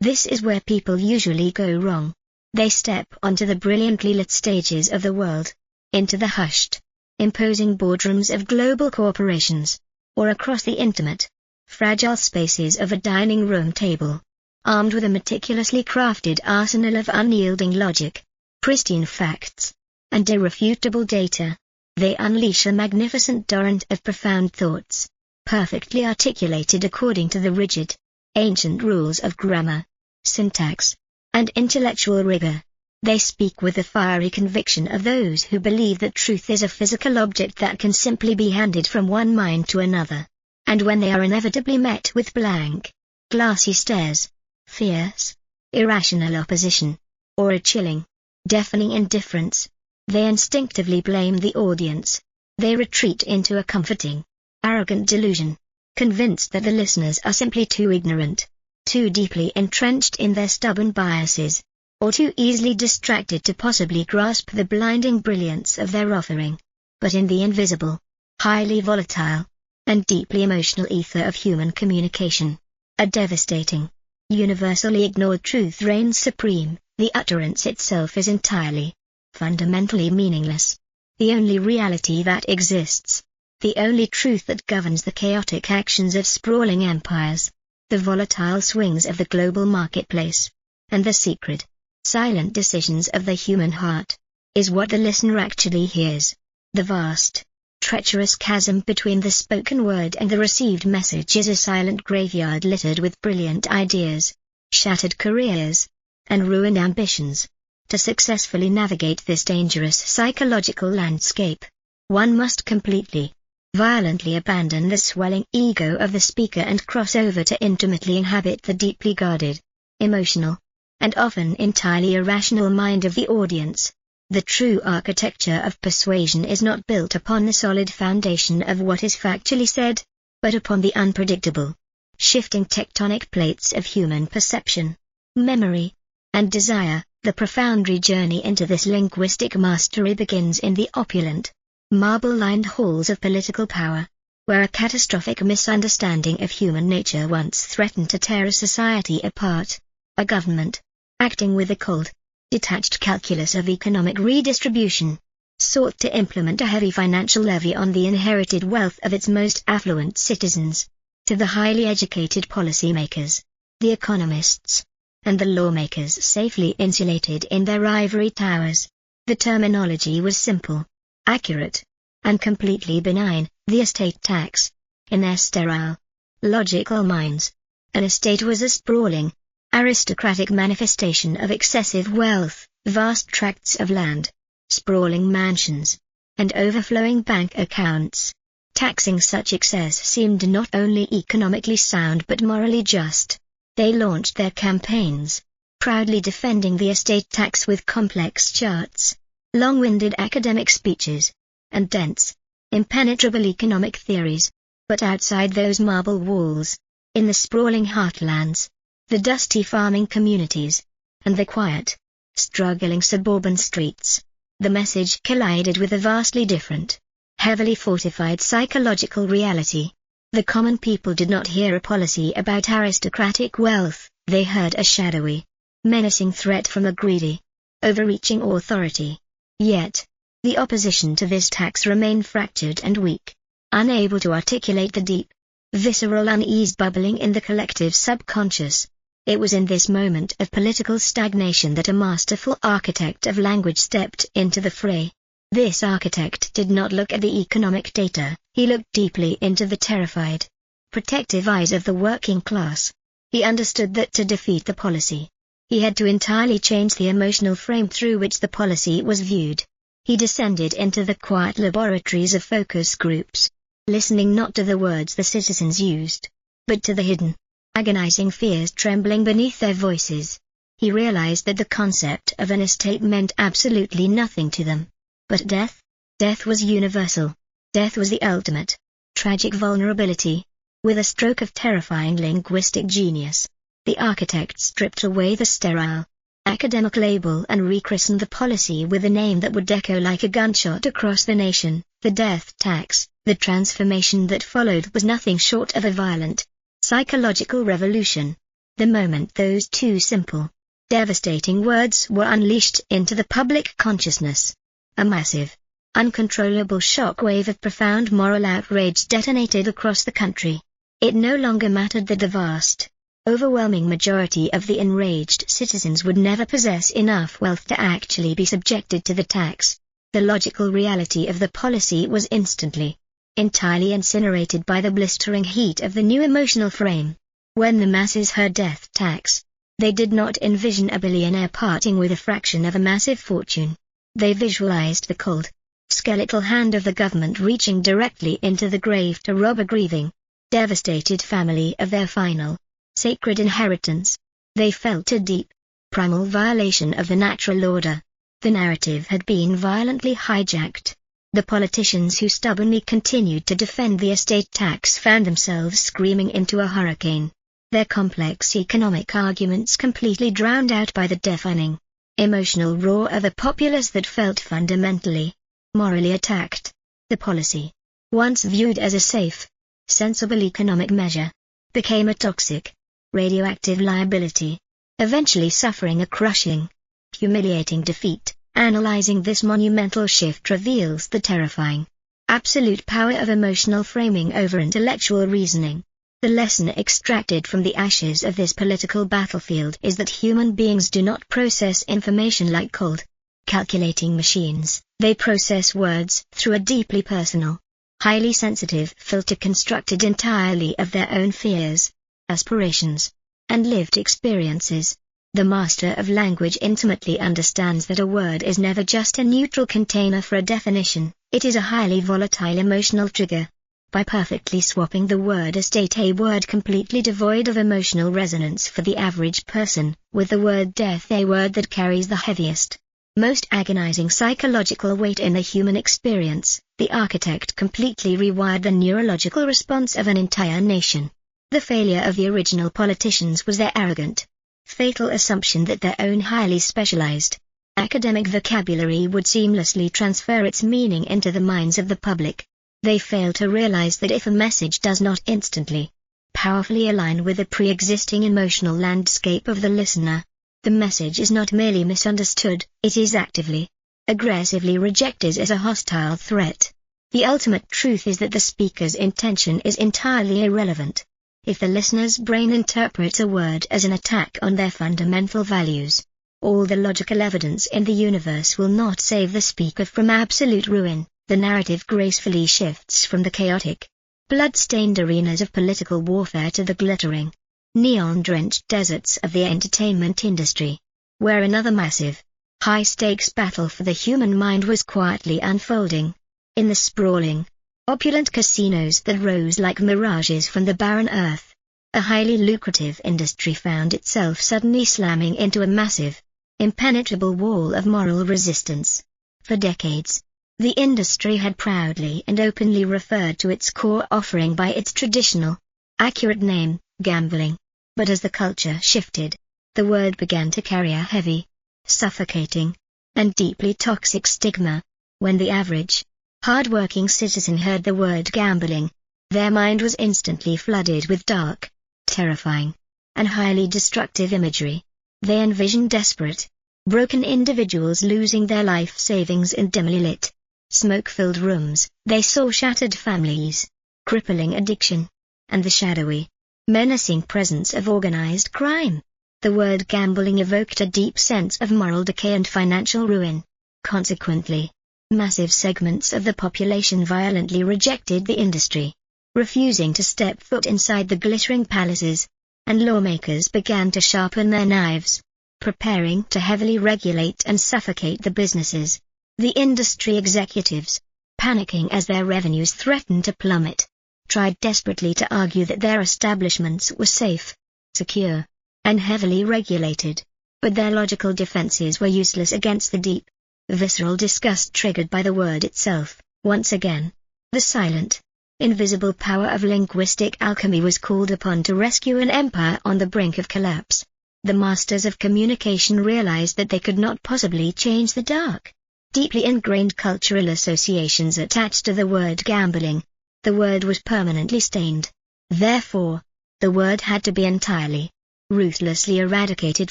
This is where people usually go wrong. They step onto the brilliantly lit stages of the world, into the hushed, imposing boardrooms of global corporations, or across the intimate, fragile spaces of a dining room table. Armed with a meticulously crafted arsenal of unyielding logic, pristine facts, and irrefutable data, they unleash a magnificent torrent of profound thoughts, perfectly articulated according to the rigid, ancient rules of grammar, syntax, and intellectual rigor. They speak with the fiery conviction of those who believe that truth is a physical object that can simply be handed from one mind to another. And when they are inevitably met with blank, glassy stares, fierce, irrational opposition, or a chilling, deafening indifference, they instinctively blame the audience. They retreat into a comforting, arrogant delusion, convinced that the listeners are simply too ignorant, too deeply entrenched in their stubborn biases, or too easily distracted to possibly grasp the blinding brilliance of their offering. But in the invisible, highly volatile, and deeply emotional ether of human communication, a devastating, universally ignored truth reigns supreme. The utterance itself is entirely, fundamentally meaningless. The only reality that exists, the only truth that governs the chaotic actions of sprawling empires, the volatile swings of the global marketplace, and the secret, silent decisions of the human heart, is what the listener actually hears. The vast, treacherous chasm between the spoken word and the received message is a silent graveyard littered with brilliant ideas, shattered careers, and ruined ambitions. To successfully navigate this dangerous psychological landscape, one must completely, violently abandon the swelling ego of the speaker and cross over to intimately inhabit the deeply guarded, emotional, and often entirely irrational mind of the audience. The true architecture of persuasion is not built upon the solid foundation of what is factually said, but upon the unpredictable, shifting tectonic plates of human perception, memory, and desire. The profound journey into this linguistic mastery begins in the opulent, marble-lined halls of political power, where a catastrophic misunderstanding of human nature once threatened to tear a society apart. A government, acting with a cold, detached calculus of economic redistribution, sought to implement a heavy financial levy on the inherited wealth of its most affluent citizens. To the highly educated policymakers, the economists, and the lawmakers safely insulated in their ivory towers, the terminology was simple, accurate, and completely benign: the estate tax. In their sterile, logical minds, an estate was a sprawling, aristocratic manifestation of excessive wealth, vast tracts of land, sprawling mansions, and overflowing bank accounts. Taxing such excess seemed not only economically sound but morally just. They launched their campaigns, proudly defending the estate tax with complex charts, long-winded academic speeches, and dense, impenetrable economic theories. But outside those marble walls, in the sprawling heartlands, the dusty farming communities, and the quiet, struggling suburban streets, the message collided with a vastly different, heavily fortified psychological reality. The common people did not hear a policy about aristocratic wealth, they heard a shadowy, menacing threat from a greedy, overreaching authority. Yet, the opposition to this tax remained fractured and weak, unable to articulate the deep, visceral unease bubbling in the collective subconscious. It was in this moment of political stagnation that a masterful architect of language stepped into the fray. This architect did not look at the economic data, he looked deeply into the terrified, protective eyes of the working class. He understood that to defeat the policy, he had to entirely change the emotional frame through which the policy was viewed. He descended into the quiet laboratories of focus groups, listening not to the words the citizens used, but to the hidden, agonizing fears trembling beneath their voices. He realized that the concept of an estate meant absolutely nothing to them. But death? Death was universal. Death was the ultimate, tragic vulnerability. With a stroke of terrifying linguistic genius, the architect stripped away the sterile, academic label and rechristened the policy with a name that would echo like a gunshot across the nation: the death tax. The transformation that followed was nothing short of a violent, psychological revolution. The moment those two simple, devastating words were unleashed into the public consciousness, a massive, uncontrollable shockwave of profound moral outrage detonated across the country. It no longer mattered that the vast, overwhelming majority of the enraged citizens would never possess enough wealth to actually be subjected to the tax. The logical reality of the policy was instantly, entirely incinerated by the blistering heat of the new emotional frame. When the masses heard death tax, they did not envision a billionaire parting with a fraction of a massive fortune. They visualized the cold, skeletal hand of the government reaching directly into the grave to rob a grieving, devastated family of their final, sacred inheritance. They felt a deep, primal violation of the natural order. The narrative had been violently hijacked. The politicians who stubbornly continued to defend the estate tax found themselves screaming into a hurricane, their complex economic arguments completely drowned out by the deafening, emotional roar of a populace that felt fundamentally, morally attacked. The policy, once viewed as a safe, sensible economic measure, became a toxic, radioactive liability, eventually suffering a crushing, humiliating defeat. Analyzing this monumental shift reveals the terrifying, absolute power of emotional framing over intellectual reasoning. The lesson extracted from the ashes of this political battlefield is that human beings do not process information like cold, calculating machines. They process words through a deeply personal, highly sensitive filter constructed entirely of their own fears, aspirations, and lived experiences. The master of language intimately understands that a word is never just a neutral container for a definition, it is a highly volatile emotional trigger. By perfectly swapping the word estate, a word completely devoid of emotional resonance for the average person, with the word death, a word that carries the heaviest, most agonizing psychological weight in the human experience, the architect completely rewired the neurological response of an entire nation. The failure of the original politicians was their arrogant, fatal assumption that their own highly specialized, academic vocabulary would seamlessly transfer its meaning into the minds of the public. They fail to realize that if a message does not instantly, powerfully align with the pre-existing emotional landscape of the listener, the message is not merely misunderstood, it is actively, aggressively rejected as a hostile threat. The ultimate truth is that the speaker's intention is entirely irrelevant. If the listener's brain interprets a word as an attack on their fundamental values, all the logical evidence in the universe will not save the speaker from absolute ruin. The narrative gracefully shifts from the chaotic, blood-stained arenas of political warfare to the glittering, neon-drenched deserts of the entertainment industry, where another massive, high-stakes battle for the human mind was quietly unfolding. In the sprawling, opulent casinos that rose like mirages from the barren earth, a highly lucrative industry found itself suddenly slamming into a massive, impenetrable wall of moral resistance. For decades, the industry had proudly and openly referred to its core offering by its traditional, accurate name, gambling. But as the culture shifted, the word began to carry a heavy, suffocating, and deeply toxic stigma. When the average, hard-working citizen heard the word gambling, their mind was instantly flooded with dark, terrifying, and highly destructive imagery. They envisioned desperate, broken individuals losing their life savings in dimly lit, smoke-filled rooms. They saw shattered families, crippling addiction, and the shadowy, menacing presence of organized crime. The word gambling evoked a deep sense of moral decay and financial ruin. Consequently, massive segments of the population violently rejected the industry, refusing to step foot inside the glittering palaces, and lawmakers began to sharpen their knives, preparing to heavily regulate and suffocate the businesses. The industry executives, panicking as their revenues threatened to plummet, tried desperately to argue that their establishments were safe, secure, and heavily regulated, but their logical defenses were useless against the deep, visceral disgust triggered by the word itself. Once again, the silent, invisible power of linguistic alchemy was called upon to rescue an empire on the brink of collapse. The masters of communication realized that they could not possibly change the dark, deeply ingrained cultural associations attached to the word gambling. The word was permanently stained. Therefore, the word had to be entirely, ruthlessly eradicated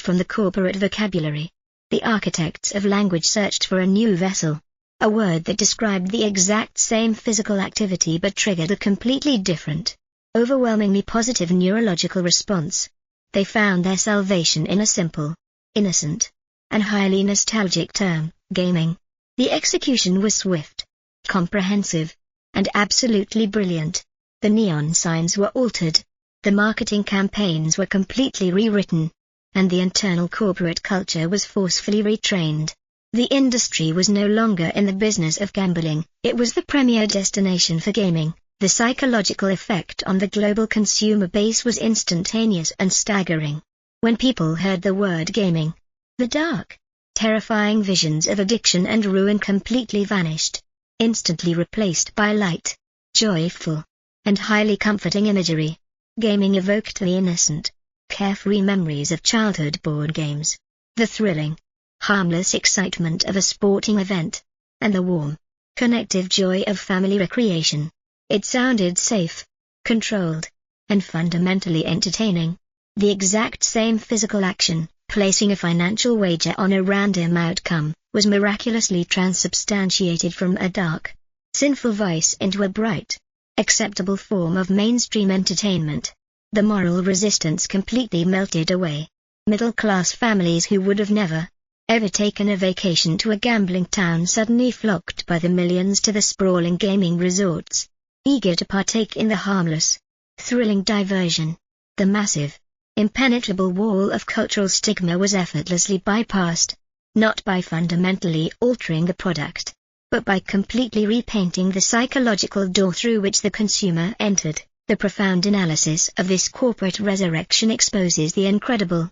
from the corporate vocabulary. The architects of language searched for a new vessel, a word that described the exact same physical activity but triggered a completely different, overwhelmingly positive neurological response. They found their salvation in a simple, innocent, and highly nostalgic term: gaming. The execution was swift, comprehensive, and absolutely brilliant. The neon signs were altered, the marketing campaigns were completely rewritten, and the internal corporate culture was forcefully retrained. The industry was no longer in the business of gambling, it was the premier destination for gaming. The psychological effect on the global consumer base was instantaneous and staggering. When people heard the word gaming, the dark, terrifying visions of addiction and ruin completely vanished, instantly replaced by light, joyful, and highly comforting imagery. Gaming evoked the innocent, carefree memories of childhood board games, the thrilling, harmless excitement of a sporting event, and the warm, connective joy of family recreation. It sounded safe, controlled, and fundamentally entertaining. The exact same physical action, placing a financial wager on a random outcome, was miraculously transubstantiated from a dark, sinful vice into a bright, acceptable form of mainstream entertainment. The moral resistance completely melted away. Middle-class families who would have never, ever taken a vacation to a gambling town suddenly flocked by the millions to the sprawling gaming resorts, eager to partake in the harmless, thrilling diversion. The massive, impenetrable wall of cultural stigma was effortlessly bypassed, not by fundamentally altering the product, but by completely repainting the psychological door through which the consumer entered. The profound analysis of this corporate resurrection exposes the incredible,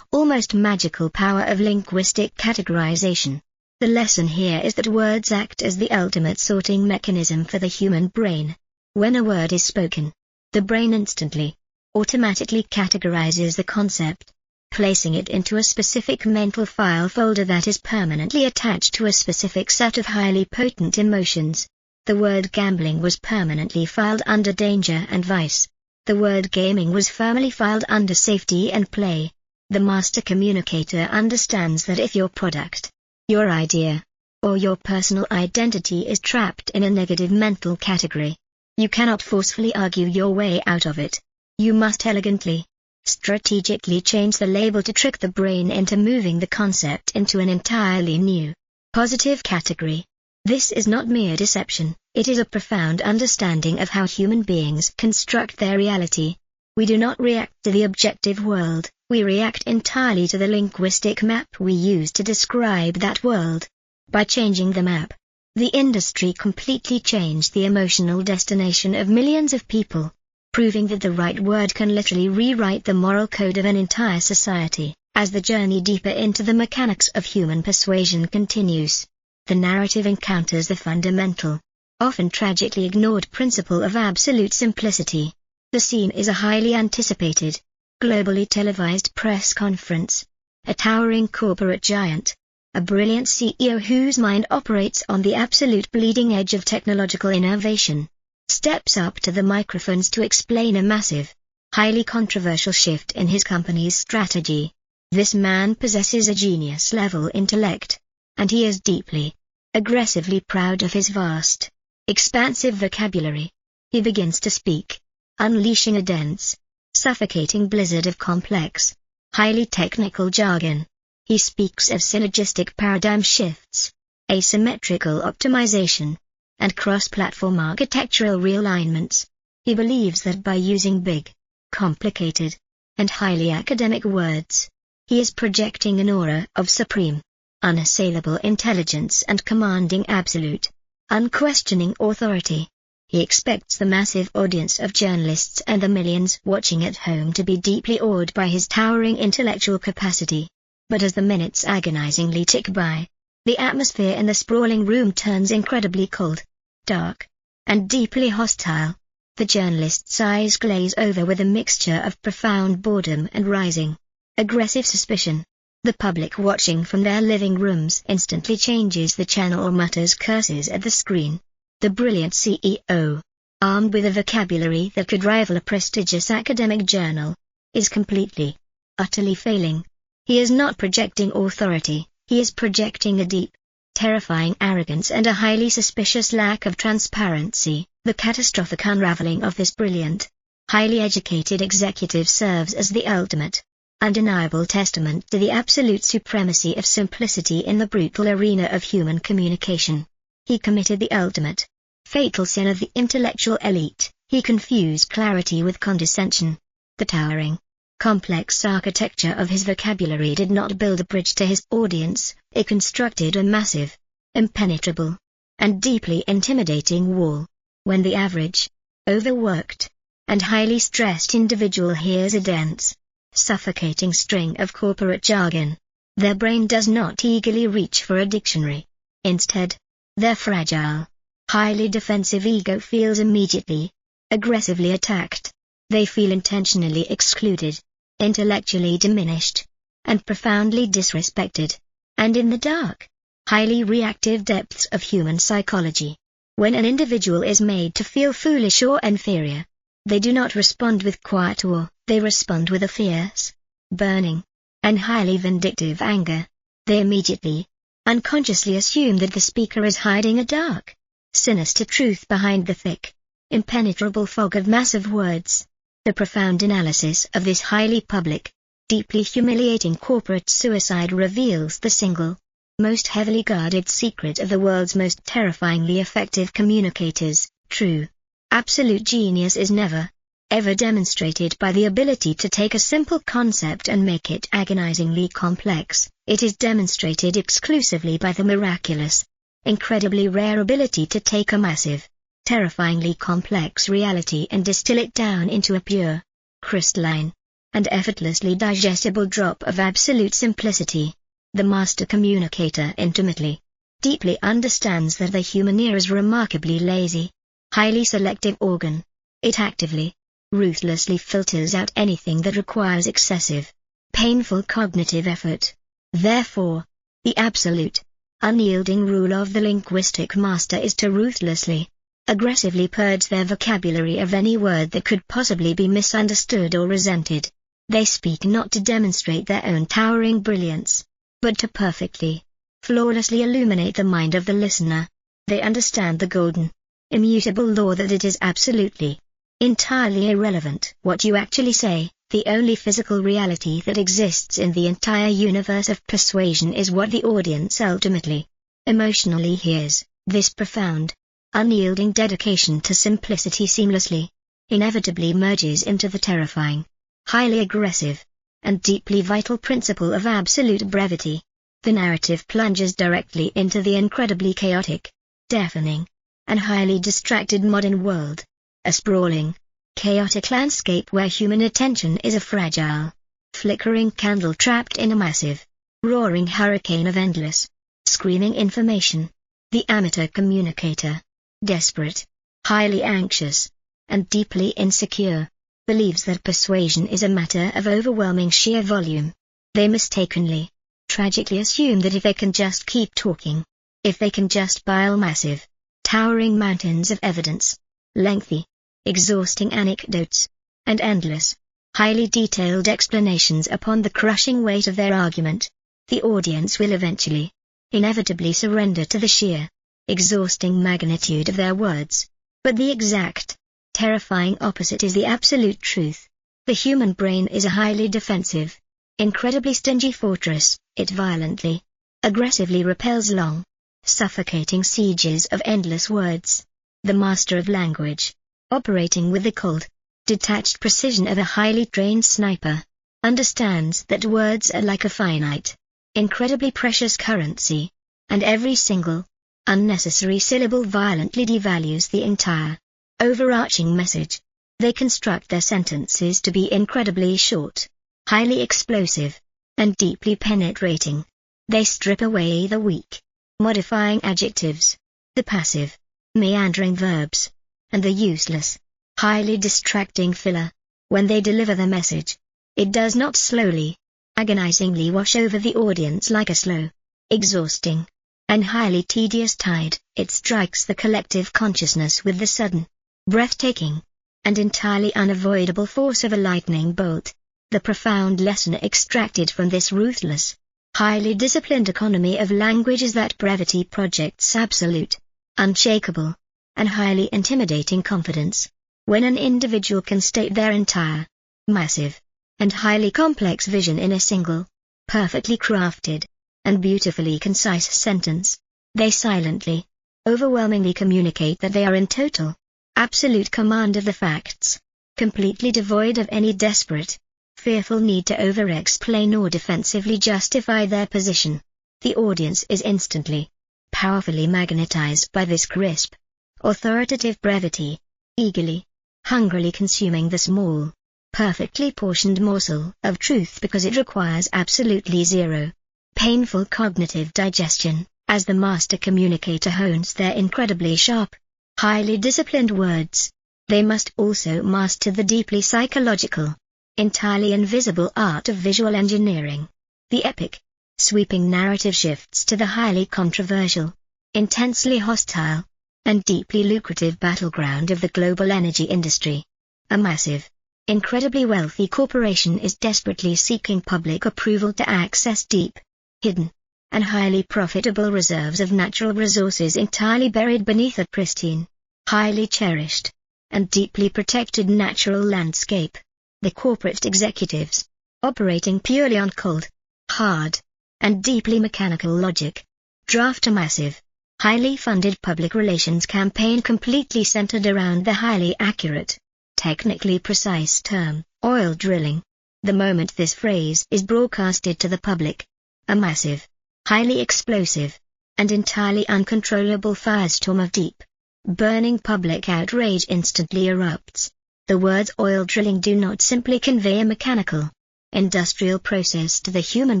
almost magical power of linguistic categorization. The lesson here is that words act as the ultimate sorting mechanism for the human brain. When a word is spoken, the brain instantly, automatically categorizes the concept, placing it into a specific mental file folder that is permanently attached to a specific set of highly potent emotions. The word gambling was permanently filed under danger and vice. The word gaming was firmly filed under safety and play. The master communicator understands that if your product, your idea, or your personal identity is trapped in a negative mental category, you cannot forcefully argue your way out of it. You must elegantly, strategically change the label to trick the brain into moving the concept into an entirely new, positive category. This is not mere deception, it is a profound understanding of how human beings construct their reality. We do not react to the objective world, we react entirely to the linguistic map we use to describe that world. By changing the map, the industry completely changed the emotional destination of millions of people, proving that the right word can literally rewrite the moral code of an entire society. As the journey deeper into the mechanics of human persuasion continues, the narrative encounters the fundamental, often tragically ignored principle of absolute simplicity. The scene is a highly anticipated, globally televised press conference. A towering corporate giant, a brilliant CEO whose mind operates on the absolute bleeding edge of technological innovation, steps up to the microphones to explain a massive, highly controversial shift in his company's strategy. This man possesses a genius-level intellect, and he is deeply, aggressively proud of his vast, expansive vocabulary. He begins to speak, unleashing a dense, suffocating blizzard of complex, highly technical jargon. He speaks of synergistic paradigm shifts, asymmetrical optimization, and cross-platform architectural realignments. He believes that by using big, complicated, and highly academic words, he is projecting an aura of supreme, unassailable intelligence and commanding absolute, unquestioning authority. He expects the massive audience of journalists and the millions watching at home to be deeply awed by his towering intellectual capacity. But as the minutes agonizingly tick by, the atmosphere in the sprawling room turns incredibly cold, dark, and deeply hostile. The journalist's eyes glaze over with a mixture of profound boredom and rising, aggressive suspicion. The public watching from their living rooms instantly changes the channel or mutters curses at the screen. The brilliant CEO, armed with a vocabulary that could rival a prestigious academic journal, is completely, utterly failing. He is not projecting authority, he is projecting a deep, terrifying arrogance and a highly suspicious lack of transparency. The catastrophic unraveling of this brilliant, highly educated executive serves as the ultimate, undeniable testament to the absolute supremacy of simplicity in the brutal arena of human communication. He committed the ultimate, fatal sin of the intellectual elite. He confused clarity with condescension. The towering, complex architecture of his vocabulary did not build a bridge to his audience, it constructed a massive, impenetrable, and deeply intimidating wall. When the average, overworked, and highly stressed individual hears a dense, suffocating string of corporate jargon, their brain does not eagerly reach for a dictionary. Instead, their fragile, highly defensive ego feels immediately, aggressively attacked. They feel intentionally excluded, intellectually diminished, and profoundly disrespected. And in the dark, highly reactive depths of human psychology, when an individual is made to feel foolish or inferior, they do not respond with quiet awe, they respond with a fierce, burning, and highly vindictive anger. They immediately, unconsciously assume that the speaker is hiding a dark, sinister truth behind the thick, impenetrable fog of massive words. The profound analysis of this highly public, deeply humiliating corporate suicide reveals the single, most heavily guarded secret of the world's most terrifyingly effective communicators. True, absolute genius is never, ever demonstrated by the ability to take a simple concept and make it agonizingly complex. It is demonstrated exclusively by the miraculous, incredibly rare ability to take a massive, terrifyingly complex reality and distill it down into a pure, crystalline, and effortlessly digestible drop of absolute simplicity. The master communicator intimately, deeply understands that the human ear is a remarkably lazy, highly selective organ. It actively, ruthlessly filters out anything that requires excessive, painful cognitive effort. Therefore, the absolute, unyielding rule of the linguistic master is to ruthlessly, aggressively purge their vocabulary of any word that could possibly be misunderstood or resented. They speak not to demonstrate their own towering brilliance, but to perfectly, flawlessly illuminate the mind of the listener. They understand the golden, immutable law that it is absolutely, entirely irrelevant what you actually say. The only physical reality that exists in the entire universe of persuasion is what the audience ultimately, emotionally hears. This profound, unyielding dedication to simplicity seamlessly, inevitably merges into the terrifying, highly aggressive, and deeply vital principle of absolute brevity. The narrative plunges directly into the incredibly chaotic, deafening, and highly distracted modern world, a sprawling, chaotic landscape where human attention is a fragile, flickering candle trapped in a massive, roaring hurricane of endless, screaming information. The amateur communicator, desperate, highly anxious, and deeply insecure, believes that persuasion is a matter of overwhelming sheer volume. They mistakenly, tragically assume that if they can just keep talking, if they can just pile massive, towering mountains of evidence, lengthy, exhausting anecdotes, and endless, highly detailed explanations upon the crushing weight of their argument, the audience will eventually, inevitably surrender to the sheer, exhausting magnitude of their words. But the exact, terrifying opposite is the absolute truth. The human brain is a highly defensive, incredibly stingy fortress. It violently, aggressively repels long, suffocating sieges of endless words. The master of language, operating with the cold, detached precision of a highly trained sniper, understands that words are like a finite, incredibly precious currency, and every single, unnecessary syllable violently devalues the entire, overarching message. They construct their sentences to be incredibly short, highly explosive, and deeply penetrating. They strip away the weak, modifying adjectives, the passive, meandering verbs, and the useless, highly distracting filler. When they deliver the message, it does not slowly, agonizingly wash over the audience like a slow, exhausting, and highly tedious tide. It strikes the collective consciousness with the sudden, breathtaking, and entirely unavoidable force of a lightning bolt. The profound lesson extracted from this ruthless, highly disciplined economy of language is that brevity projects absolute, unshakable, and highly intimidating confidence. When an individual can state their entire, massive, and highly complex vision in a single, perfectly crafted, and beautifully concise sentence, they silently, overwhelmingly communicate that they are in total, absolute command of the facts, completely devoid of any desperate, fearful need to over-explain or defensively justify their position. The audience is instantly, powerfully magnetized by this crisp, authoritative brevity, eagerly, hungrily consuming the small, perfectly portioned morsel of truth because it requires absolutely zero, painful cognitive digestion, as the master communicator hones their incredibly sharp, highly disciplined words. They must also master the deeply psychological, entirely invisible art of visual engineering. The epic, sweeping narrative shifts to the highly controversial, intensely hostile, and deeply lucrative battleground of the global energy industry. A massive, incredibly wealthy corporation is desperately seeking public approval to access deep, hidden, and highly profitable reserves of natural resources entirely buried beneath a pristine, highly cherished, and deeply protected natural landscape. The corporate executives, operating purely on cold, hard, and deeply mechanical logic, draft a massive, highly funded public relations campaign completely centered around the highly accurate, technically precise term, oil drilling. The moment this phrase is broadcasted to the public, a massive, highly explosive, and entirely uncontrollable firestorm of deep, burning public outrage instantly erupts. The words oil drilling do not simply convey a mechanical, industrial process to the human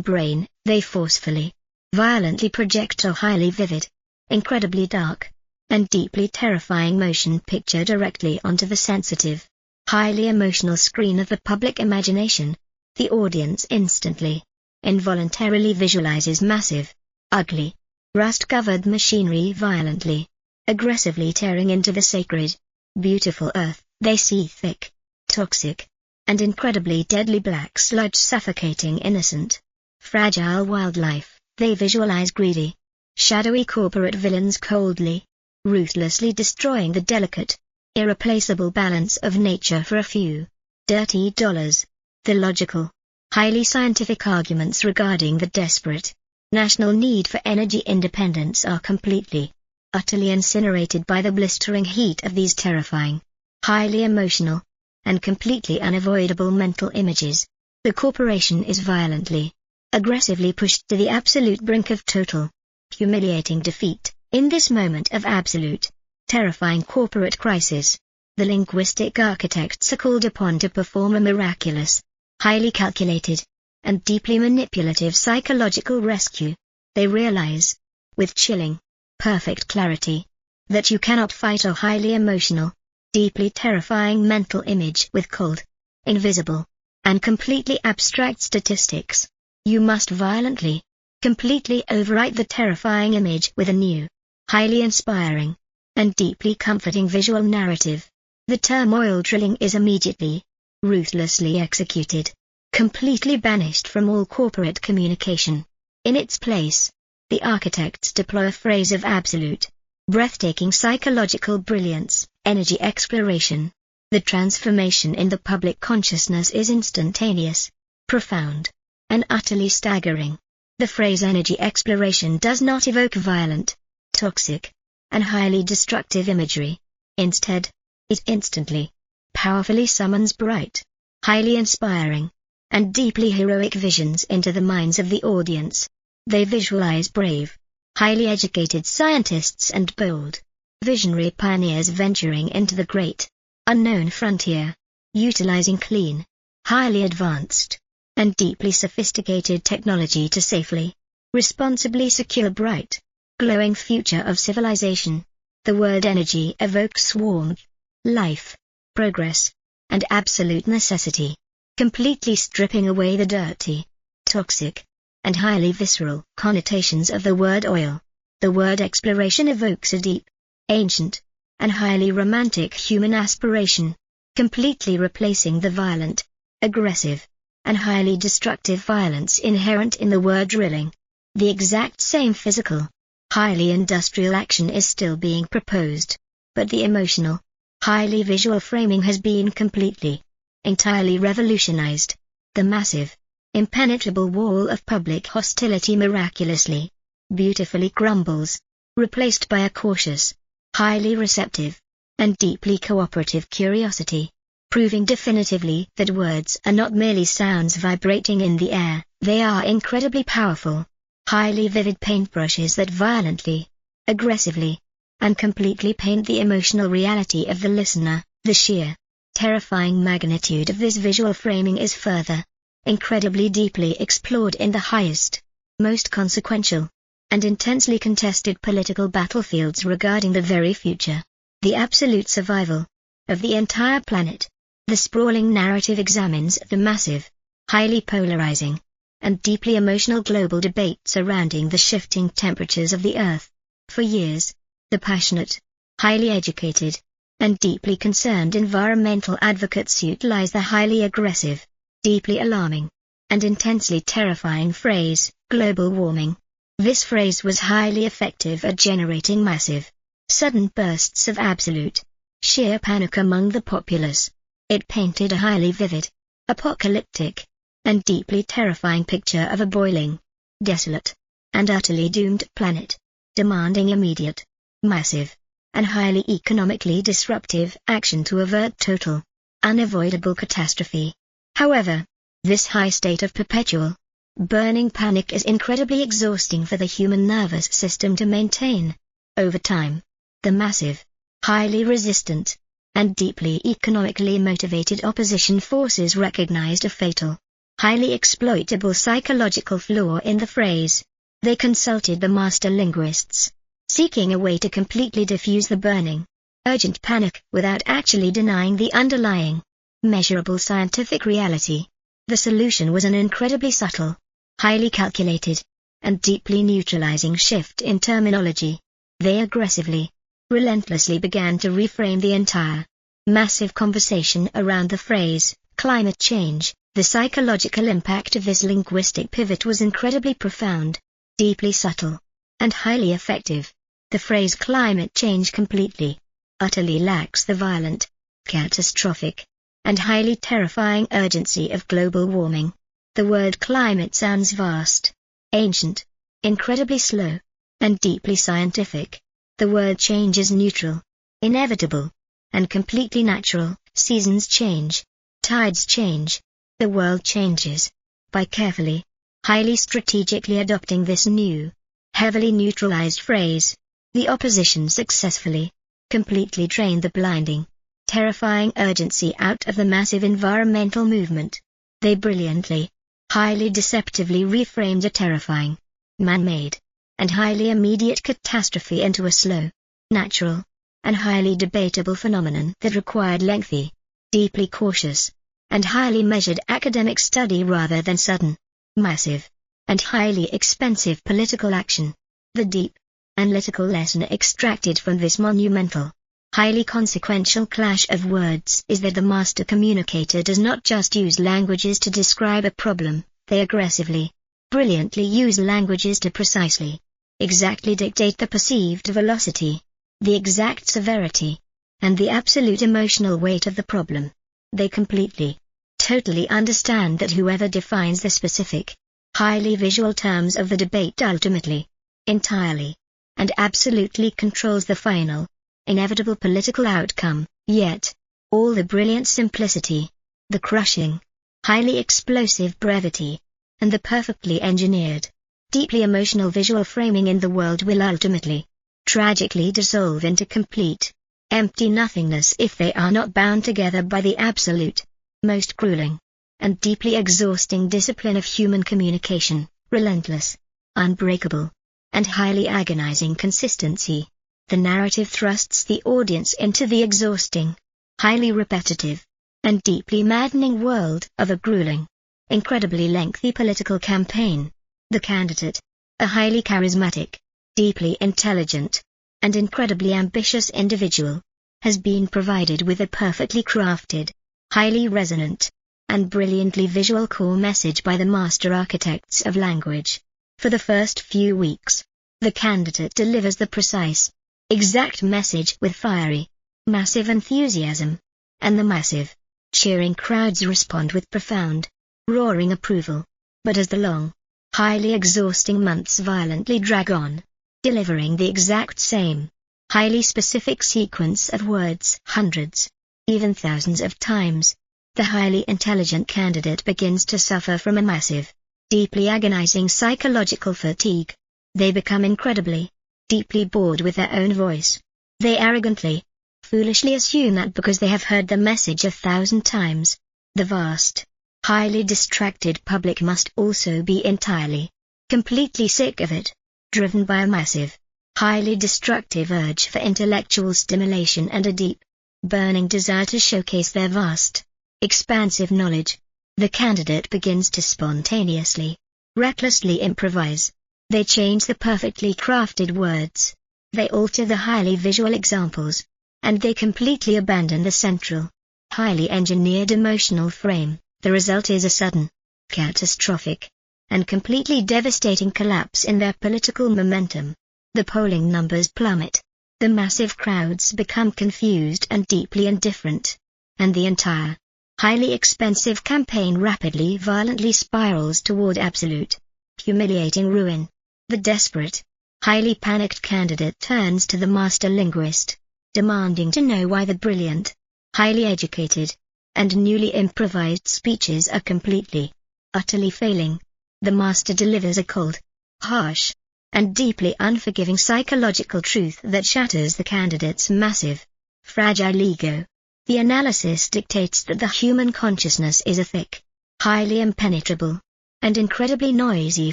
brain, they forcefully, violently project a highly vivid, incredibly dark, and deeply terrifying motion picture directly onto the sensitive, highly emotional screen of the public imagination. The audience instantly, involuntarily visualizes massive, ugly, rust-covered machinery violently, aggressively tearing into the sacred, beautiful earth. They see thick, toxic, and incredibly deadly black sludge suffocating innocent, fragile wildlife. They visualize greedy, shadowy corporate villains coldly, ruthlessly destroying the delicate, irreplaceable balance of nature for a few dirty dollars. The logical, highly scientific arguments regarding the desperate, national need for energy independence are completely, utterly incinerated by the blistering heat of these terrifying, highly emotional, and completely unavoidable mental images. The corporation is violently, aggressively pushed to the absolute brink of total, humiliating defeat. In this moment of absolute, terrifying corporate crisis, the linguistic architects are called upon to perform a miraculous, highly calculated, and deeply manipulative psychological rescue. They realize, with chilling, perfect clarity, that you cannot fight a highly emotional, deeply terrifying mental image with cold, invisible, and completely abstract statistics. You must violently, completely overwrite the terrifying image with a new, highly inspiring, and deeply comforting visual narrative. The term oil drilling is immediately, ruthlessly executed, completely banished from all corporate communication. In its place, the architects deploy a phrase of absolute, breathtaking psychological brilliance, energy exploration. The transformation in the public consciousness is instantaneous, profound, and utterly staggering. The phrase energy exploration does not evoke violent, toxic, and highly destructive imagery. Instead, it instantly, powerfully summons bright, highly inspiring, and deeply heroic visions into the minds of the audience. They visualize brave, highly educated scientists and bold, visionary pioneers venturing into the great, unknown frontier, utilizing clean, highly advanced, and deeply sophisticated technology to safely, responsibly secure a bright, glowing future of civilization. The word energy evokes warmth, life, progress, and absolute necessity, completely stripping away the dirty, toxic, and highly visceral connotations of the word oil. The word exploration evokes a deep, ancient, and highly romantic human aspiration, completely replacing the violent, aggressive, and highly destructive violence inherent in the word drilling. The exact same physical, highly industrial action is still being proposed, but the emotional, highly visual framing has been completely, entirely revolutionized. The massive, impenetrable wall of public hostility miraculously, beautifully crumbles, replaced by a cautious, highly receptive, and deeply cooperative curiosity, proving definitively that words are not merely sounds vibrating in the air, they are incredibly powerful, highly vivid paintbrushes that violently, aggressively, and completely paint the emotional reality of the listener. The sheer, terrifying magnitude of this visual framing is further, incredibly deeply explored in the highest, most consequential, and intensely contested political battlefields regarding the very future, the absolute survival, of the entire planet. The sprawling narrative examines the massive, highly polarizing, and deeply emotional global debate surrounding the shifting temperatures of the Earth. For years, the passionate, highly educated, and deeply concerned environmental advocates utilize the highly aggressive, deeply alarming, and intensely terrifying phrase, global warming. This phrase was highly effective at generating massive, sudden bursts of absolute, sheer panic among the populace. It painted a highly vivid, apocalyptic, and deeply terrifying picture of a boiling, desolate, and utterly doomed planet, demanding immediate, massive, and highly economically disruptive action to avert total, unavoidable catastrophe. However, this high state of perpetual, burning panic is incredibly exhausting for the human nervous system to maintain. Over time, the massive, highly resistant, and deeply economically motivated opposition forces recognized a fatal, highly exploitable psychological flaw in the phrase. They consulted the master linguists, seeking a way to completely diffuse the burning, urgent panic without actually denying the underlying, measurable scientific reality. The solution was an incredibly subtle, highly calculated, and deeply neutralizing shift in terminology. They aggressively, relentlessly began to reframe the entire, massive conversation around the phrase, climate change. The psychological impact of this linguistic pivot was incredibly profound, deeply subtle, and highly effective. The phrase climate change completely, utterly lacks the violent, catastrophic, and highly terrifying urgency of global warming. The word climate sounds vast, ancient, incredibly slow, and deeply scientific. The word change is neutral, inevitable, and completely natural. Seasons change, tides change, the world changes. By carefully, highly strategically adopting this new, heavily neutralized phrase, the opposition successfully, completely drained the blinding, terrifying urgency out of the massive environmental movement. They brilliantly, highly deceptively reframed a terrifying, man-made, and highly immediate catastrophe into a slow, natural, and highly debatable phenomenon that required lengthy, deeply cautious, and highly measured academic study rather than sudden, massive, and highly expensive political action. The deep, analytical lesson extracted from this monumental, highly consequential clash of words is that the master communicator does not just use languages to describe a problem, they aggressively, brilliantly use languages to precisely, exactly dictate the perceived velocity, the exact severity, and the absolute emotional weight of the problem. They completely, totally understand that whoever defines the specific, highly visual terms of the debate ultimately, entirely, and absolutely controls the final, inevitable political outcome. Yet, all the brilliant simplicity, the crushing, highly explosive brevity, and the perfectly engineered, deeply emotional visual framing in the world will ultimately, tragically dissolve into complete, empty nothingness if they are not bound together by the absolute, most grueling, and deeply exhausting discipline of human communication, relentless, unbreakable, and highly agonizing consistency. The narrative thrusts the audience into the exhausting, highly repetitive, and deeply maddening world of a grueling, incredibly lengthy political campaign. The candidate, a highly charismatic, deeply intelligent, and incredibly ambitious individual, has been provided with a perfectly crafted, highly resonant, and brilliantly visual core message by the master architects of language. For the first few weeks, the candidate delivers the precise, exact message with fiery, massive enthusiasm, and the massive, cheering crowds respond with profound, roaring approval. But as the long, highly exhausting months violently drag on, delivering the exact same, highly specific sequence of words hundreds, even thousands of times, the highly intelligent candidate begins to suffer from a massive, deeply agonizing psychological fatigue. They become incredibly, deeply bored with their own voice. They arrogantly, foolishly assume that because they have heard the message 1,000 times, the vast, highly distracted public must also be entirely, completely sick of it, driven by a massive, highly destructive urge for intellectual stimulation and a deep, burning desire to showcase their vast, expansive knowledge. The candidate begins to spontaneously, recklessly improvise. They change the perfectly crafted words. They alter the highly visual examples. And they completely abandon the central, highly engineered emotional frame. The result is a sudden, catastrophic, and completely devastating collapse in their political momentum. The polling numbers plummet. The massive crowds become confused and deeply indifferent. And the entire, highly expensive campaign rapidly violently spirals toward absolute, humiliating ruin. The desperate, highly panicked candidate turns to the master linguist, demanding to know why the brilliant, highly educated, and newly improvised speeches are completely, utterly failing. The master delivers a cold, harsh, and deeply unforgiving psychological truth that shatters the candidate's massive, fragile ego. The analysis dictates that the human consciousness is a thick, highly impenetrable, and incredibly noisy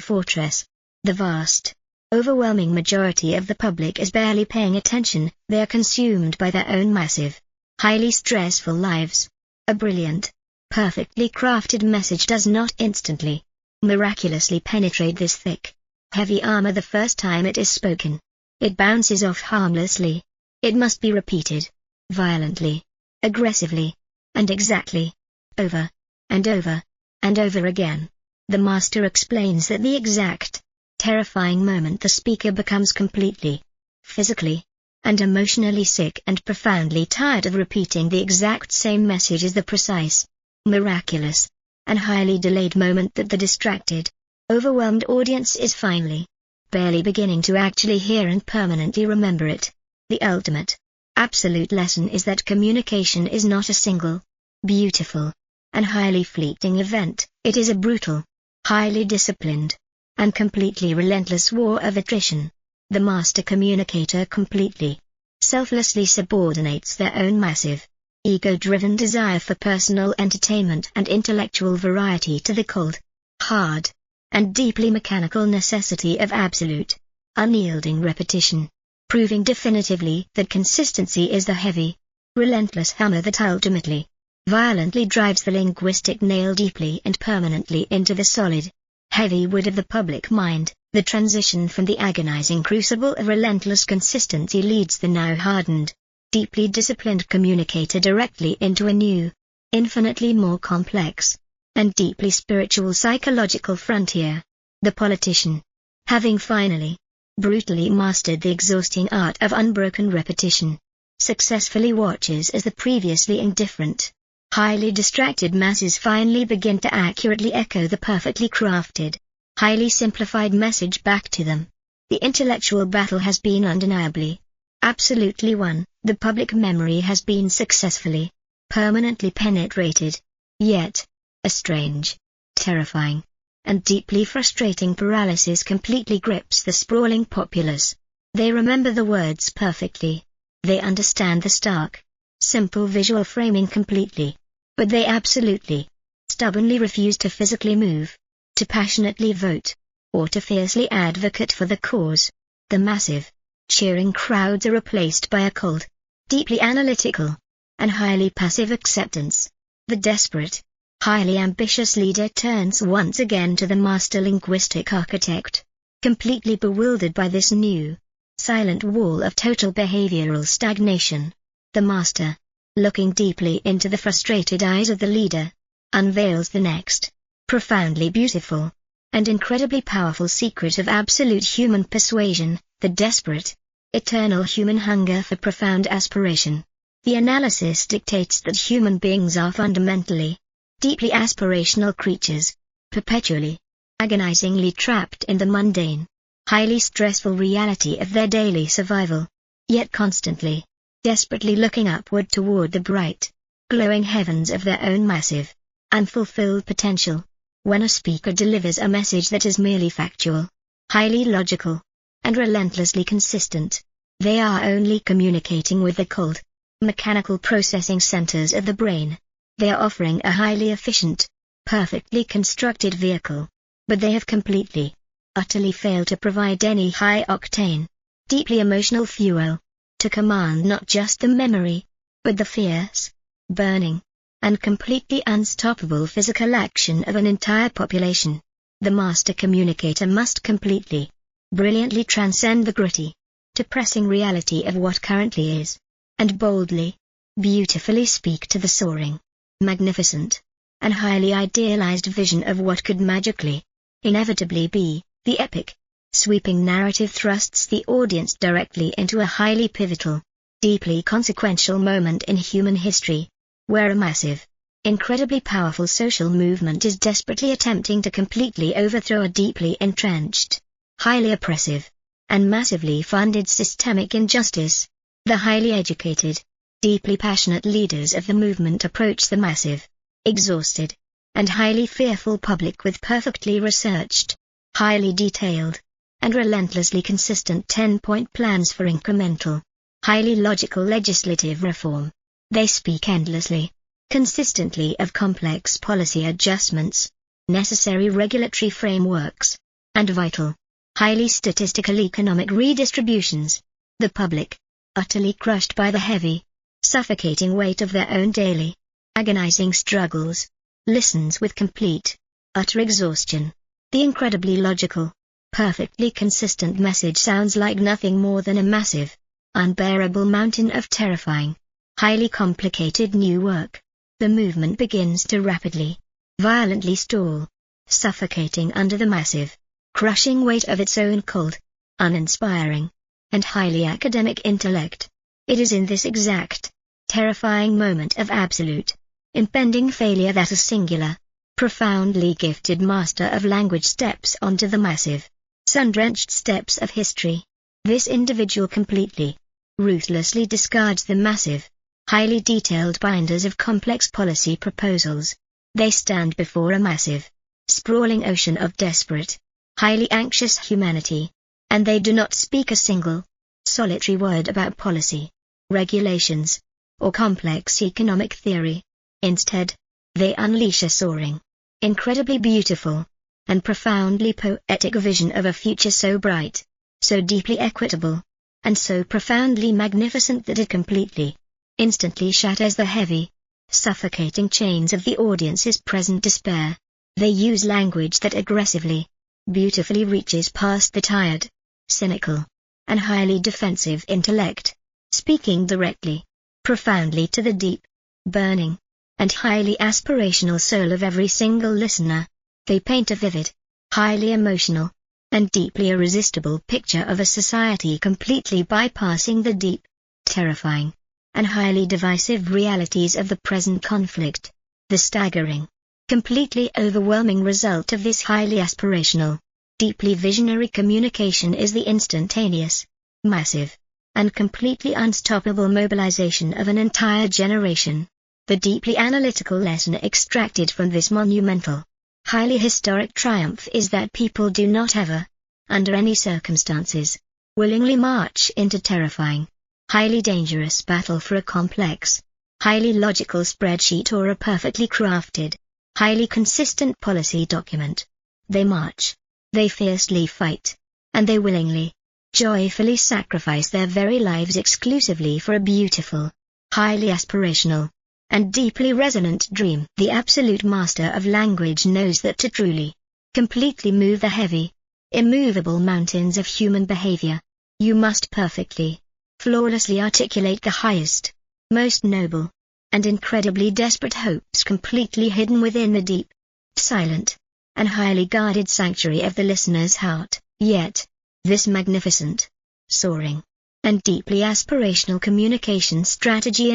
fortress. The vast, overwhelming majority of the public is barely paying attention. They are consumed by their own massive, highly stressful lives. A brilliant, perfectly crafted message does not instantly, miraculously penetrate this thick, heavy armor the first time it is spoken. It bounces off harmlessly. It must be repeated, violently, aggressively, and exactly, over, and over, and over again. The master explains that the exact, terrifying moment the speaker becomes completely, physically, and emotionally sick and profoundly tired of repeating the exact same message is the precise, miraculous, and highly delayed moment that the distracted, overwhelmed audience is finally, barely beginning to actually hear and permanently remember it. The ultimate, absolute lesson is that communication is not a single, beautiful, and highly fleeting event. It is a brutal, highly disciplined, and completely relentless war of attrition. The master communicator completely, selflessly subordinates their own massive, ego-driven desire for personal entertainment and intellectual variety to the cold, hard, and deeply mechanical necessity of absolute, unyielding repetition, proving definitively that consistency is the heavy, relentless hammer that ultimately, violently drives the linguistic nail deeply and permanently into the solid, heavy wood of the public mind. The transition from the agonizing crucible of relentless consistency leads the now hardened, deeply disciplined communicator directly into a new, infinitely more complex, and deeply spiritual psychological frontier. The politician, having finally, brutally mastered the exhausting art of unbroken repetition, successfully watches as the previously indifferent, highly distracted masses finally begin to accurately echo the perfectly crafted, highly simplified message back to them. The intellectual battle has been undeniably, absolutely won. The public memory has been successfully, permanently penetrated. Yet, a strange, terrifying, and deeply frustrating paralysis completely grips the sprawling populace. They remember the words perfectly. They understand the stark, simple visual framing completely. But they absolutely, stubbornly refuse to physically move, to passionately vote, or to fiercely advocate for the cause. The massive, cheering crowds are replaced by a cold, deeply analytical, and highly passive acceptance. The desperate, highly ambitious leader turns once again to the master linguistic architect, completely bewildered by this new, silent wall of total behavioral stagnation. The master, looking deeply into the frustrated eyes of the leader, unveils the next, profoundly beautiful, and incredibly powerful secret of absolute human persuasion, the desperate, eternal human hunger for profound aspiration. The analysis dictates that human beings are fundamentally, deeply aspirational creatures, perpetually, agonizingly trapped in the mundane, highly stressful reality of their daily survival, yet constantly, desperately looking upward toward the bright, glowing heavens of their own massive, unfulfilled potential. When a speaker delivers a message that is merely factual, highly logical, and relentlessly consistent, they are only communicating with the cold, mechanical processing centers of the brain. They are offering a highly efficient, perfectly constructed vehicle, but they have completely, utterly failed to provide any high-octane, deeply emotional fuel, to command not just the memory, but the fierce, burning, and completely unstoppable physical action of an entire population. The master communicator must completely, brilliantly transcend the gritty, depressing reality of what currently is, and boldly, beautifully speak to the soaring, magnificent, and highly idealized vision of what could magically, inevitably be. The epic, sweeping narrative thrusts the audience directly into a highly pivotal, deeply consequential moment in human history, where a massive, incredibly powerful social movement is desperately attempting to completely overthrow a deeply entrenched, highly oppressive, and massively funded systemic injustice. The highly educated, deeply passionate leaders of the movement approach the massive, exhausted, and highly fearful public with perfectly researched, highly detailed, and relentlessly consistent 10-point plans for incremental, highly logical legislative reform. They speak endlessly, consistently of complex policy adjustments, necessary regulatory frameworks, and vital, highly statistical economic redistributions. The public, utterly crushed by the heavy, suffocating weight of their own daily, agonizing struggles, listens with complete, utter exhaustion. The incredibly logical, perfectly consistent message sounds like nothing more than a massive, unbearable mountain of terrifying, highly complicated new work. The movement begins to rapidly, violently stall, suffocating under the massive, crushing weight of its own cold, uninspiring, and highly academic intellect. It is in this exact, terrifying moment of absolute, impending failure that a singular, profoundly gifted master of language steps onto the massive, sun-drenched steps of history. This individual completely, ruthlessly discards the massive, highly detailed binders of complex policy proposals. They stand before a massive, sprawling ocean of desperate, highly anxious humanity, and they do not speak a single, solitary word about policy, regulations, or complex economic theory. Instead, they unleash a soaring, incredibly beautiful, and profoundly poetic vision of a future so bright, so deeply equitable, and so profoundly magnificent that it completely, instantly shatters the heavy, suffocating chains of the audience's present despair. They use language that aggressively, beautifully reaches past the tired, cynical, and highly defensive intellect, speaking directly, profoundly to the deep, burning, and highly aspirational soul of every single listener. They paint a vivid, highly emotional, and deeply irresistible picture of a society completely bypassing the deep, terrifying, and highly divisive realities of the present conflict. The staggering, completely overwhelming result of this highly aspirational, deeply visionary communication is the instantaneous, massive, and completely unstoppable mobilization of an entire generation. The deeply analytical lesson extracted from this monumental, highly historic triumph is that people do not ever, under any circumstances, willingly march into terrifying, highly dangerous battle for a complex, highly logical spreadsheet or a perfectly crafted, highly consistent policy document. They march, they fiercely fight, and they willingly, joyfully sacrifice their very lives exclusively for a beautiful, highly aspirational, and deeply resonant dream. The absolute master of language knows that to truly, completely move the heavy, immovable mountains of human behavior, you must perfectly, flawlessly articulate the highest, most noble, and incredibly desperate hopes completely hidden within the deep, silent, and highly guarded sanctuary of the listener's heart. Yet, this magnificent, soaring, and deeply aspirational communication strategy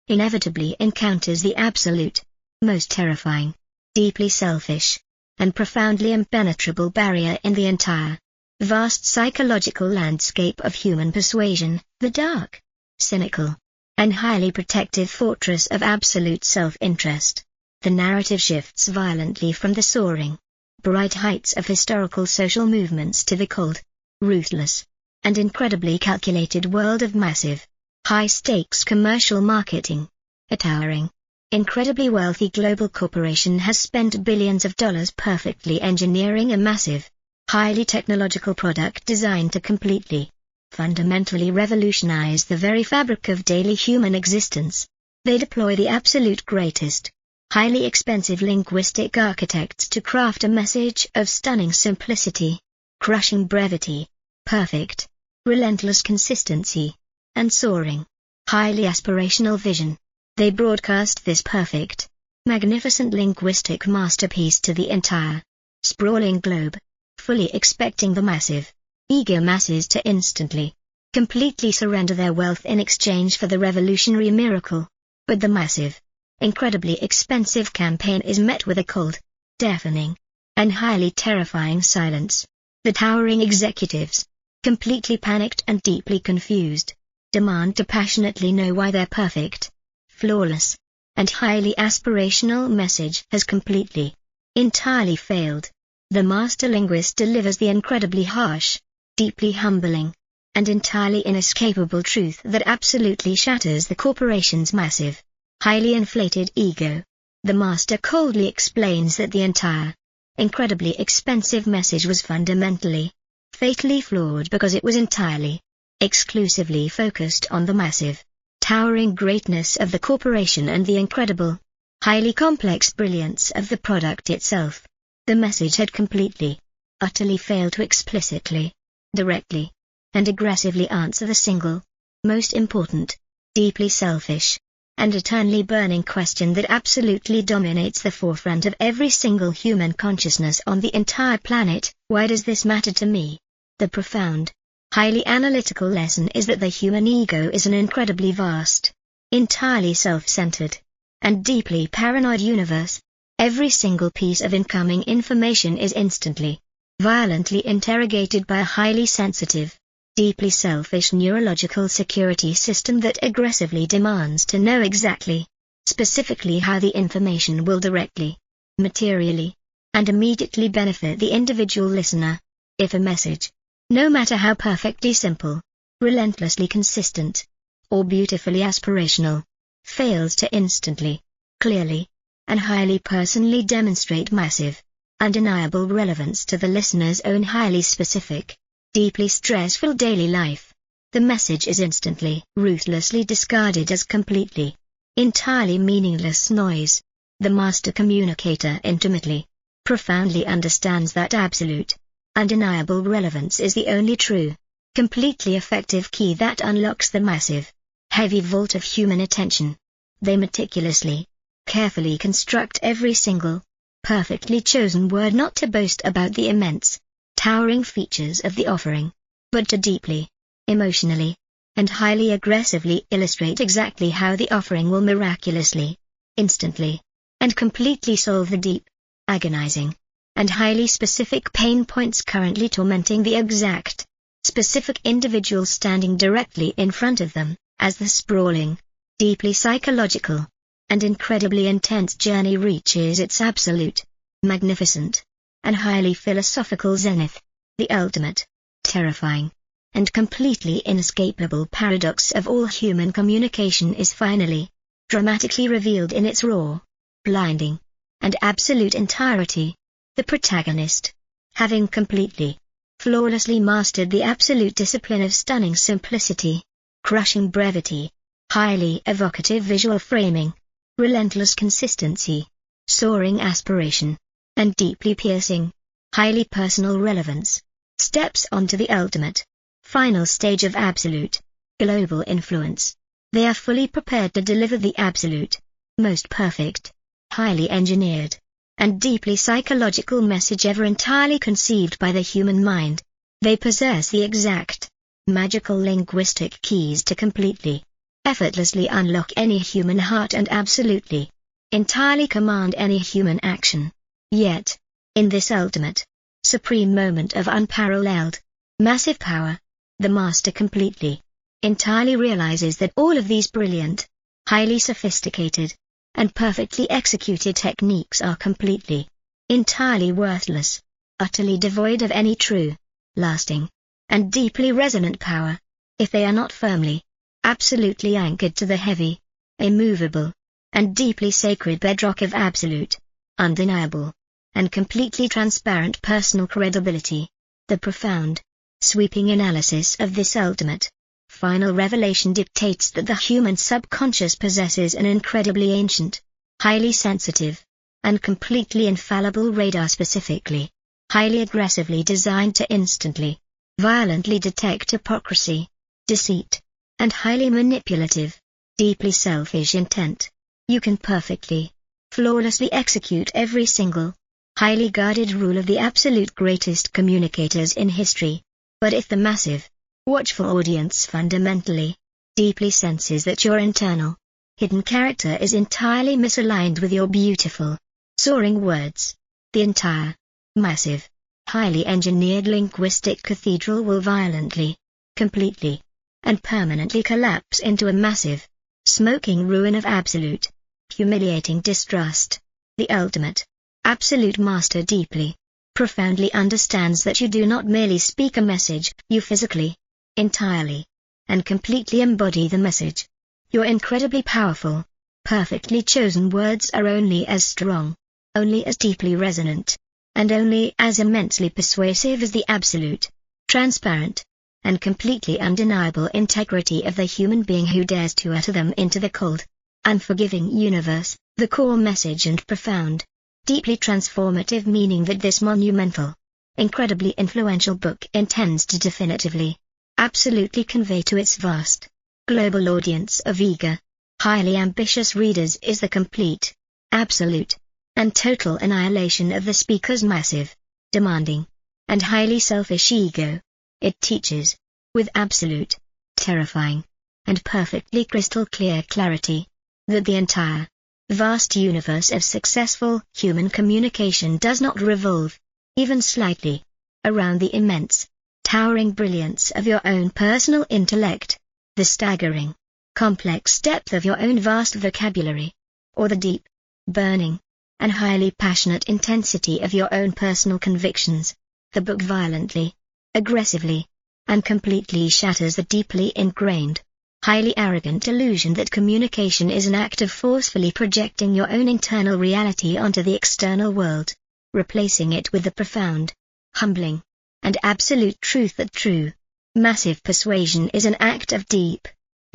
inevitably encounters the absolute, most terrifying, deeply selfish, and profoundly impenetrable barrier in the entire, vast psychological landscape of human persuasion, the dark, cynical, and highly protective fortress of absolute self-interest. The narrative shifts violently from the soaring, bright heights of historical social movements to the cold, ruthless, and incredibly calculated world of massive, high-stakes commercial marketing. A towering, incredibly wealthy global corporation has spent billions of dollars perfectly engineering a massive, highly technological product designed to completely, fundamentally revolutionize the very fabric of daily human existence. They deploy the absolute greatest, highly expensive linguistic architects to craft a message of stunning simplicity, crushing brevity, perfect, relentless consistency, and soaring, highly aspirational vision. They broadcast this perfect, magnificent linguistic masterpiece to the entire, sprawling globe, fully expecting the massive, eager masses to instantly, completely surrender their wealth in exchange for the revolutionary miracle. But the massive, incredibly expensive campaign is met with a cold, deafening, and highly terrifying silence. The towering executives, completely panicked and deeply confused, demand to passionately know why their perfect, flawless, and highly aspirational message has completely, entirely failed. The master linguist delivers the incredibly harsh, deeply humbling, and entirely inescapable truth that absolutely shatters the corporation's massive, highly inflated ego. The master coldly explains that the entire, incredibly expensive message was fundamentally, fatally flawed because it was entirely, exclusively focused on the massive, towering greatness of the corporation and the incredible, highly complex brilliance of the product itself. The message had completely, utterly failed to explicitly, directly, and aggressively answer the single, most important, deeply selfish, and eternally burning question that absolutely dominates the forefront of every single human consciousness on the entire planet: why does this matter to me? The profound, highly analytical lesson is that the human ego is an incredibly vast, entirely self-centered, and deeply paranoid universe. Every single piece of incoming information is instantly, violently interrogated by a highly sensitive, deeply selfish neurological security system that aggressively demands to know exactly, specifically how the information will directly, materially, and immediately benefit the individual listener. If a message, no matter how perfectly simple, relentlessly consistent, or beautifully aspirational, fails to instantly, clearly, and highly personally demonstrate massive, undeniable relevance to the listener's own highly specific, deeply stressful daily life, the message is instantly, ruthlessly discarded as completely, entirely meaningless noise. The master communicator intimately, profoundly understands that absolute, undeniable relevance is the only true, completely effective key that unlocks the massive, heavy vault of human attention. They meticulously, carefully construct every single, perfectly chosen word not to boast about the immense, towering features of the offering, but to deeply, emotionally, and highly aggressively illustrate exactly how the offering will miraculously, instantly, and completely solve the deep, agonizing, and highly specific pain points currently tormenting the exact, specific individual standing directly in front of them. As the sprawling, deeply psychological, and incredibly intense journey reaches its absolute, magnificent, and highly philosophical zenith, the ultimate, terrifying, and completely inescapable paradox of all human communication is finally, dramatically revealed in its raw, blinding, and absolute entirety. The protagonist, having completely, flawlessly mastered the absolute discipline of stunning simplicity, crushing brevity, highly evocative visual framing, relentless consistency, soaring aspiration, and deeply piercing, highly personal relevance, steps onto the ultimate, final stage of absolute, global influence. They are fully prepared to deliver the absolute, most perfect, highly engineered, and deeply psychological message ever entirely conceived by the human mind. They possess the exact, magical linguistic keys to completely, effortlessly unlock any human heart and absolutely, entirely command any human action. Yet, in this ultimate, supreme moment of unparalleled, massive power, the master completely, entirely realizes that all of these brilliant, highly sophisticated, and perfectly executed techniques are completely, entirely worthless, utterly devoid of any true, lasting, and deeply resonant power, if they are not firmly, absolutely anchored to the heavy, immovable, and deeply sacred bedrock of absolute, undeniable, and completely transparent personal credibility. The profound, sweeping analysis of this ultimate, final revelation dictates that the human subconscious possesses an incredibly ancient, highly sensitive, and completely infallible radar specifically, highly aggressively designed to instantly, violently detect hypocrisy, deceit, and highly manipulative, deeply selfish intent. You can perfectly, flawlessly execute every single, highly guarded rule of the absolute greatest communicators in history, but if the massive, watchful audience fundamentally, deeply senses that your internal, hidden character is entirely misaligned with your beautiful, soaring words, the entire, massive, highly engineered linguistic cathedral will violently, completely, and permanently collapse into a massive, smoking ruin of absolute, humiliating distrust. The ultimate, absolute master deeply, profoundly understands that you do not merely speak a message, you physically, entirely, and completely embody the message. Your incredibly powerful, perfectly chosen words are only as strong, only as deeply resonant, and only as immensely persuasive as the absolute, transparent, and completely undeniable integrity of the human being who dares to utter them into the cold, unforgiving universe. The core message and profound, deeply transformative meaning that this monumental, incredibly influential book intends to definitively, absolutely convey to its vast, global audience of eager, highly ambitious readers is the complete, absolute, and total annihilation of the speaker's massive, demanding, and highly selfish ego. It teaches, with absolute, terrifying, and perfectly crystal clear clarity, that the entire, vast universe of successful human communication does not revolve, even slightly, around the immense, towering brilliance of your own personal intellect, the staggering, complex depth of your own vast vocabulary, or the deep, burning, and highly passionate intensity of your own personal convictions. The book violently, aggressively, and completely shatters the deeply ingrained, highly arrogant illusion that communication is an act of forcefully projecting your own internal reality onto the external world, replacing it with the profound, humbling, and absolute truth that true, massive persuasion is an act of deep,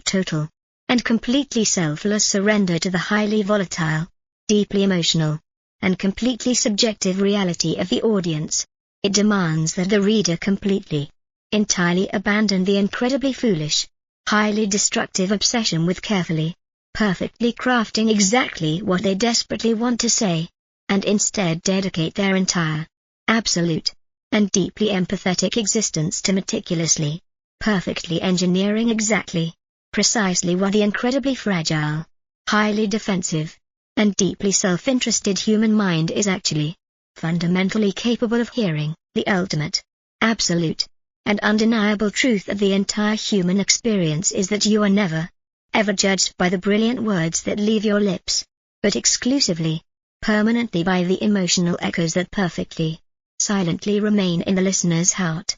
total, and completely selfless surrender to the highly volatile, deeply emotional, and completely subjective reality of the audience. It demands that the reader completely, entirely abandon the incredibly foolish, highly destructive obsession with carefully, perfectly crafting exactly what they desperately want to say, and instead dedicate their entire, absolute, and deeply empathetic existence to meticulously, perfectly engineering exactly, precisely what the incredibly fragile, highly defensive, and deeply self-interested human mind is actually, fundamentally capable of hearing. The ultimate, absolute, and undeniable truth of the entire human experience is that you are never, ever judged by the brilliant words that leave your lips, but exclusively, permanently by the emotional echoes that perfectly, silently remain in the listener's heart.